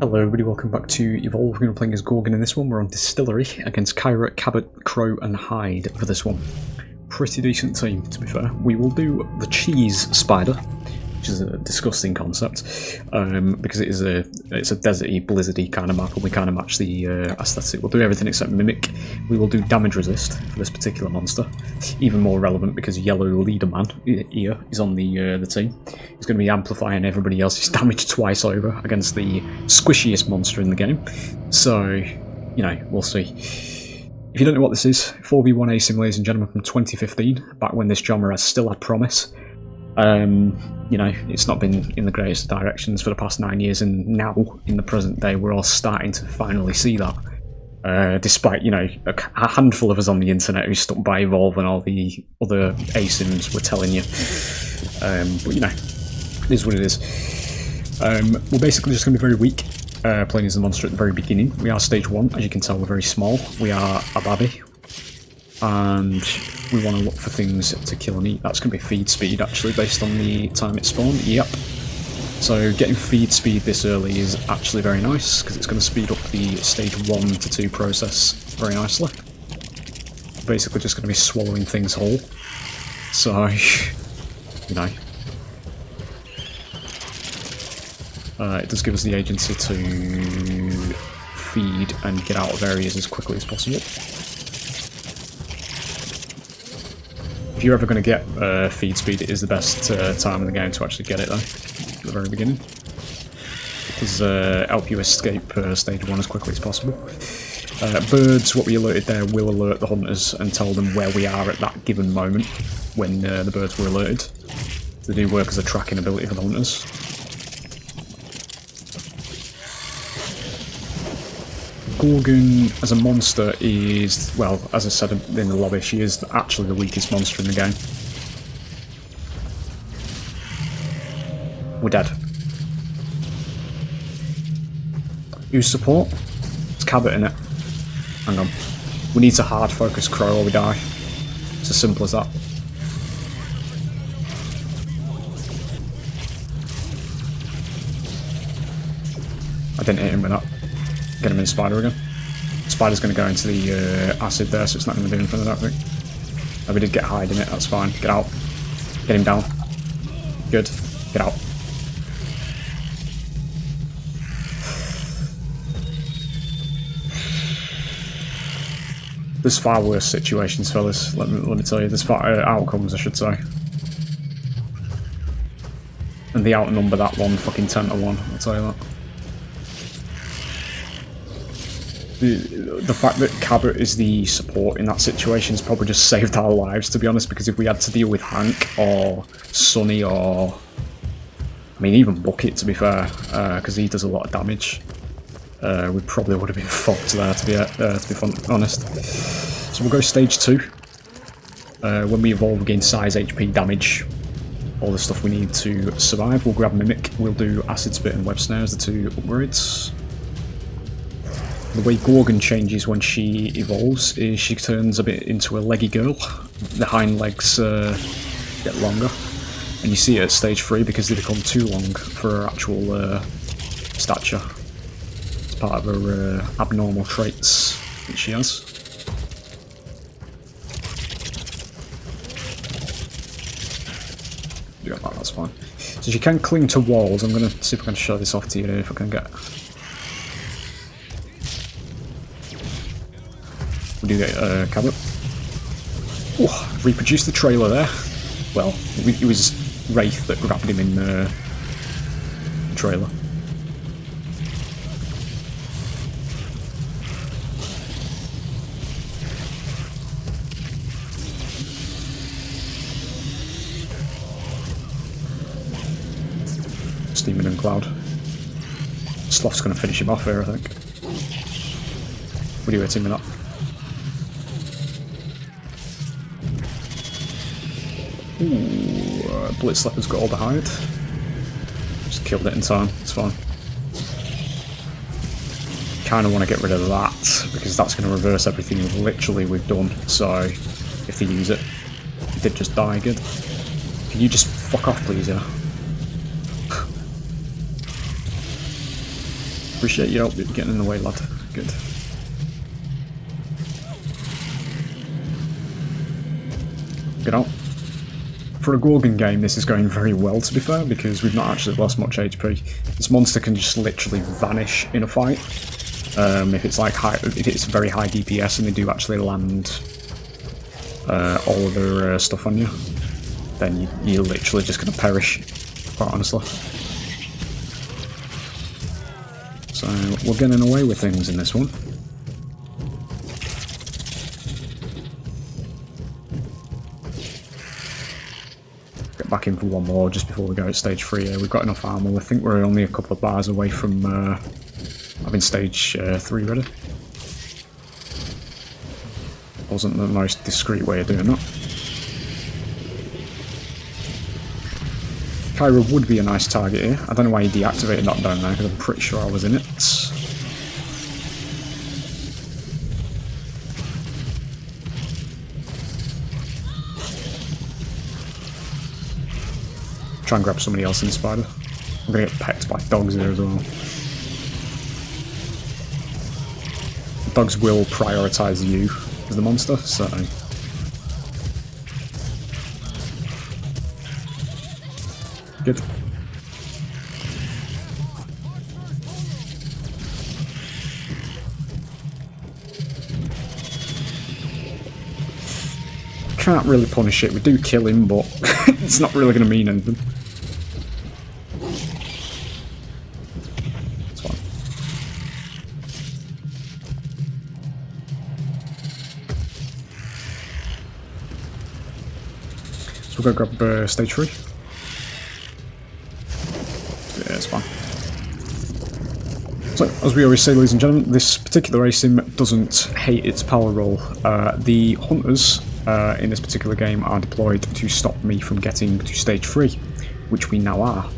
Hello everybody, welcome back to Evolve. We're going to be playing as Gorgon in this one. We're on Distillery against Kyra, Cabot, Crow and Hyde for this one. Pretty decent team, to be fair. We will do the Cheese Spider, which is a disgusting concept, because it's a deserty, blizzardy kind of map, and we kind of match the aesthetic. We'll do everything except Mimic. We will do damage resist for this particular monster. Even more relevant because Yellow Leader Man here is on the team. He's going to be amplifying everybody else's damage twice over against the squishiest monster in the game. So, you know, we'll see. If you don't know what this is, 4v1 Sim, ladies and gentlemen, from 2015, back when this genre still had promise. You know, it's not been in the greatest directions for the past 9 years, and now, in the present day, we're all starting to finally see that. Despite, you know, a handful of us on the internet who stuck by Evolve and all the other ASIMs were telling you. But, you know, it is what it is. We're basically just going to be very weak, playing as the monster at the very beginning. We are stage 1, as you can tell, we're very small. We are a babby. And we want to look for things to kill and eat. That's going to be feed speed, actually, based on the time it spawned. Yep. So getting feed speed this early is actually very nice, because it's going to speed up the stage 1 to 2 process very nicely. Basically just going to be swallowing things whole. So, you know. It does give us the agency to feed and get out of areas as quickly as possible. If you're ever going to get feed speed, it is the best time in the game to actually get it, though, at the very beginning. It does help you escape stage 1 as quickly as possible. Birds, what we alerted there, will alert the hunters and tell them where we are at that given moment when the birds were alerted. They do work as a tracking ability for the hunters. Gorgon as a monster is, well, as I said in the lobby, she is actually the weakest monster in the game. We're dead. Who's support? It's Cabot in it. Hang on. We need to hard focus Crow or we die. It's as simple as that. I didn't hit him with that. Get him in Spider again. Spider's going to go into the acid there, so it's not going to do anything, I don't think. Oh, we did get Hyde in it, that's fine. Get out. Get him down. Good. Get out. There's far worse situations, fellas. Let me tell you. There's far outcomes, I should say. And they outnumber that one fucking 10 to 1, I'll tell you that. The fact that Cabot is the support in that situation has probably just saved our lives, to be honest, because if we had to deal with Hank or Sonny or, I mean, even Bucket, to be fair, because he does a lot of damage, we probably would have been fucked there, to be honest. So we'll go stage 2. When we evolve, we gain size, HP, damage, all the stuff we need to survive. We'll grab Mimic, we'll do Acid Spit and Web Snare as the 2 upgrades. The way Gorgon changes when she evolves is she turns a bit into a leggy girl. The hind legs get longer, and you see it at stage 3 because they become too long for her actual stature. It's part of her abnormal traits that she has. Yeah, that's fine. So she can cling to walls. I'm going to see if I can show this off to you if I can get... We do get Cabot. Oh, reproduced the trailer there. Well, it was Wraith that grabbed him in the trailer. Steaming and Cloud. Sloth's going to finish him off here, I think. What are you hitting with that? Ooh, Blitz Leopard's got all the hide. Just killed it in time, it's fine. Kind of want to get rid of that, because that's going to reverse everything we've done, so if they use it. It did just die, good. Can you just fuck off, please, yeah? Appreciate your help getting in the way, lad. Good. Get out. For a Gorgon game, this is going very well, to be fair, because we've not actually lost much HP. This monster can just literally vanish in a fight. If it's like if it's very high DPS and they do actually land all of their stuff on you, then you're literally just going to perish, quite honestly. So we're getting away with things in this one. Get back in for one more just before we go at stage 3 here. We've got enough armor. I think we're only a couple of bars away from having stage 3 ready. Wasn't the most discreet way of doing that. Kyra would be a nice target here. I don't know why he deactivated that down there, because I'm pretty sure I was in it. Try and grab somebody else in the spider. I'm gonna get pecked by dogs here as well. Dogs will prioritise you as the monster, so... Good. Can't really punish it. We do kill him, but it's not really going to mean anything. It's fine. So we'll go grab stage 3. Yeah, it's fine. So, as we always say, ladies and gentlemen, this particular race sim doesn't hate its power roll. The hunters in this particular game are deployed to stop me from getting to stage 3, which we now are.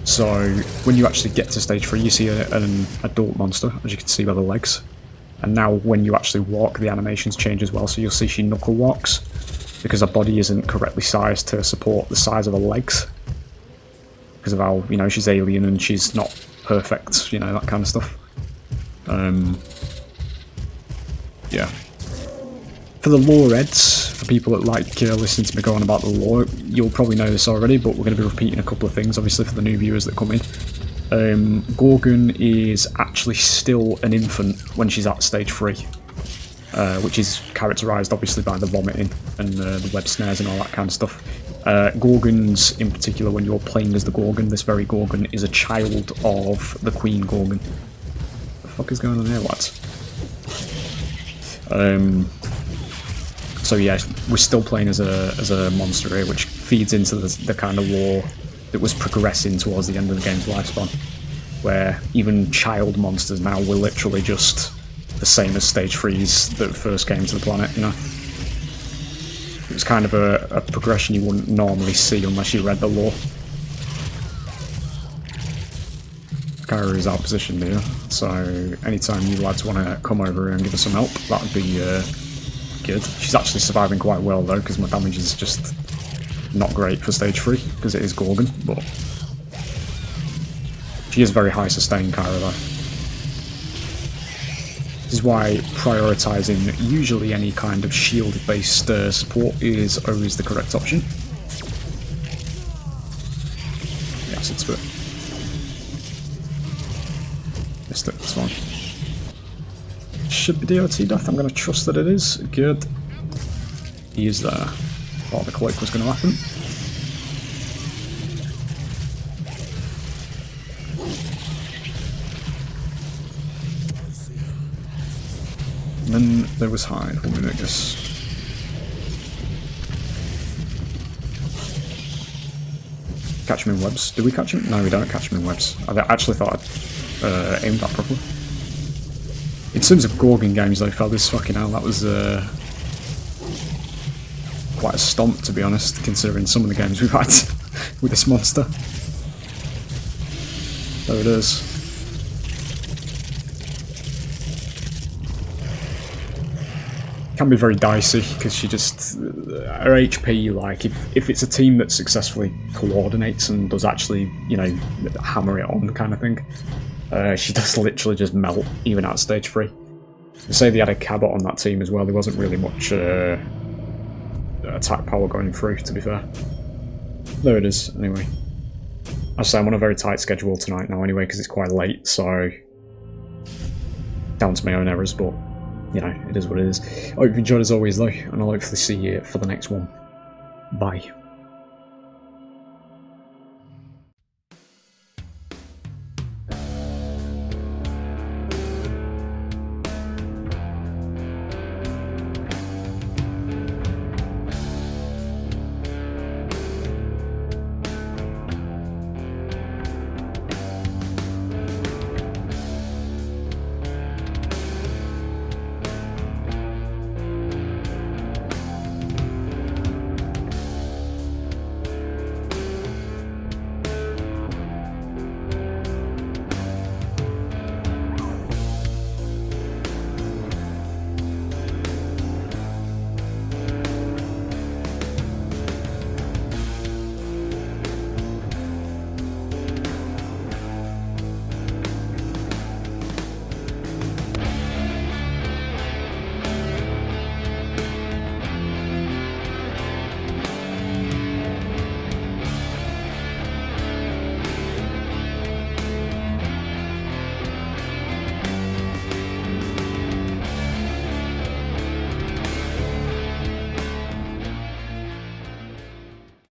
So, when you actually get to stage 3, you see an adult monster, as you can see by the legs. And now, when you actually walk, the animations change as well, so you'll see she knuckle walks, because her body isn't correctly sized to support the size of her legs. Because of how, you know, she's alien and she's not perfect, you know, that kind of stuff. Yeah. For the lore heads, for people that like listening to me go on about the lore, you'll probably know this already, but we're going to be repeating a couple of things, obviously, for the new viewers that come in. Gorgon is actually still an infant when she's at stage 3, which is characterised, obviously, by the vomiting and the web snares and all that kind of stuff. Gorgons, in particular, when you're playing as the Gorgon, this very Gorgon is a child of the Queen Gorgon. What the fuck is going on here, lads? So yeah, we're still playing as a monster here, which feeds into the kind of lore that was progressing towards the end of the game's lifespan, where even child monsters now were literally just the same as stage 3s that first came to the planet, you know? It was kind of a progression you wouldn't normally see unless you read the lore. Kyra is out positioned here, so anytime you lads want to come over and give us some help, that would be good. She's actually surviving quite well though, because my damage is just not great for stage 3, because it is Gorgon, but she is very high sustain, Kyra, though. This is why prioritising usually any kind of shield-based support is always the correct option. Yes, it's a bit... Missed it, this one. Should be DOT death, I'm going to trust that it is. Good. He is there. Thought the cloak was going to happen. And then there was hide. One minute, I guess. Catch him in webs. Do we catch him? No, we don't catch him in webs. I actually thought I'd aimed that properly. In terms of Gorgon games though, fellas, fucking hell, that was quite a stomp, to be honest, considering some of the games we've had with this monster. There it is. Can be very dicey, because she just... her HP, like, if it's a team that successfully coordinates and does actually, you know, hammer it on kind of thing, She does literally just melt, even at stage 3. Say they had a Cabot on that team as well, there wasn't really much attack power going through, to be fair. There it is, anyway. I say I'm on a very tight schedule tonight now anyway, because it's quite late, so... down to my own errors, but, you know, it is what it is. I hope you enjoyed as always though, and I'll hopefully see you for the next one. Bye.